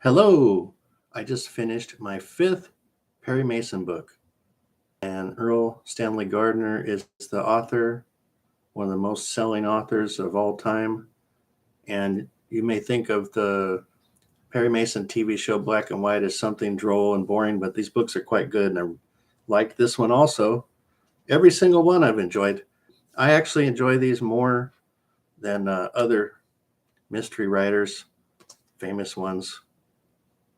Hello! I just finished my fifth Perry Mason book, and Erle Stanley Gardner is the author, one of the most selling authors of all time. And you may think of the Perry Mason TV show Black and White as something droll and boring, but these books are quite good, and I like this one also. Every single one I've enjoyed. I actually enjoy these more than other mystery writers, famous ones.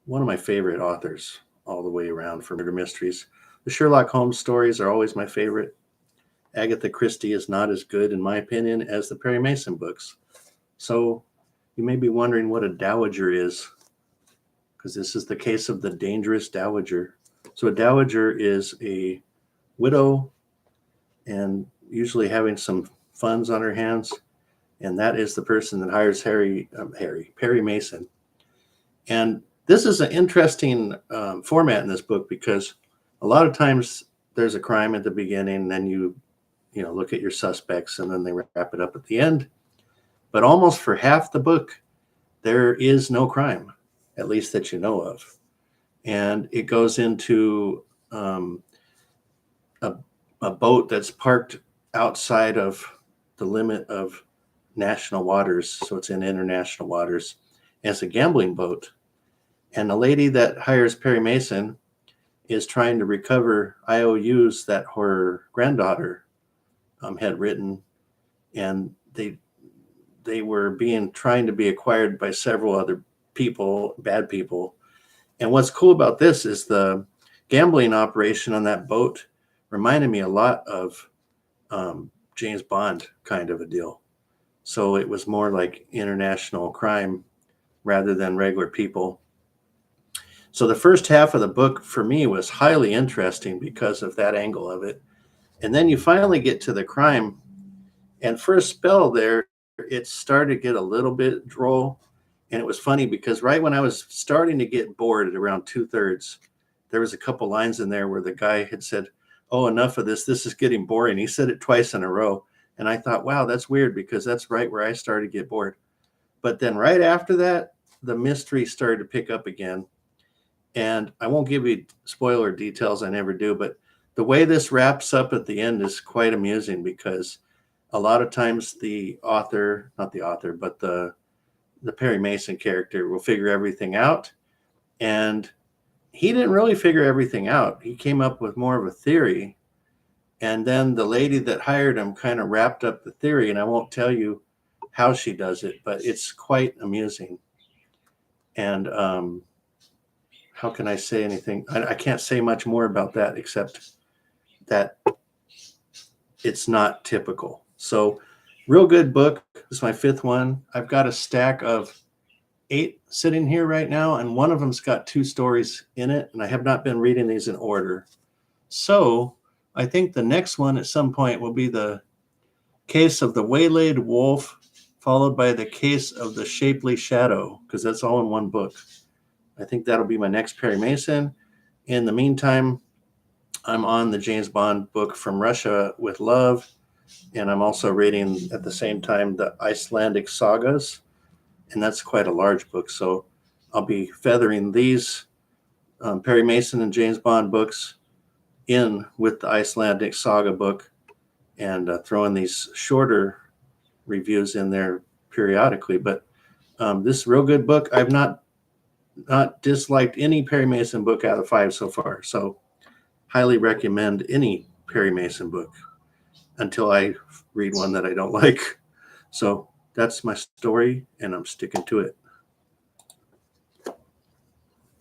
One of my favorite authors all the way around for murder mysteries. The Sherlock Holmes stories are always my favorite. Agatha Christie is not as good, in my opinion, as the Perry Mason books. So you may be wondering what a dowager is, because this is the case of the dangerous dowager. So a dowager is a widow and usually having some funds on her hands, and that is the person that hires Perry Mason. And this is an interesting format in this book because a lot of times there's a crime at the beginning, and then you look at your suspects, and then they wrap it up at the end. But almost for half the book, there is no crime, at least that you know of. And it goes into a boat that's parked outside of the limit of national waters. So it's in international waters. And it's a gambling boat. And the lady that hires Perry Mason is trying to recover IOUs that her granddaughter had written, and they were trying to be acquired by several other people, bad people. And what's cool about this is the gambling operation on that boat reminded me a lot of James Bond kind of a deal. So it was more like international crime rather than regular people. So the first half of the book for me was highly interesting because of that angle of it. And then you finally get to the crime. And for a spell there, it started to get a little bit droll. And it was funny because right when I was starting to get bored at around 2/3, there was a couple lines in there where the guy had said, "Oh, enough of this. This is getting boring." He said it twice in a row. And I thought, wow, that's weird because that's right where I started to get bored. But then right after that, the mystery started to pick up again. And I won't give you spoiler details, I never do, but the way this wraps up at the end is quite amusing because a lot of times the author, not the author, but the Perry Mason character will figure everything out. And he didn't really figure everything out. He came up with more of a theory. And then the lady that hired him kind of wrapped up the theory. And I won't tell you how she does it, but it's quite amusing. And how can I say anything? I can't say much more about that except that it's not typical. So real good book. This is my fifth one. I've got a stack of 8 sitting here right now, and one of them's got 2 stories in it, and I have not been reading these in order. So I think the next one at some point will be the case of the waylaid wolf, followed by the case of the shapely shadow, because that's all in one book. I think that'll be my next Perry Mason. In the meantime, I'm on the James Bond book From Russia with Love, and I'm also reading at the same time the Icelandic sagas, and that's quite a large book. So I'll be feathering these Perry Mason and James Bond books in with the Icelandic saga book and throwing these shorter reviews in there periodically. But this is a real good book. I've not disliked any Perry Mason book out of 5 so far. So highly recommend any Perry Mason book until I read one that I don't like. So that's my story, and I'm sticking to it.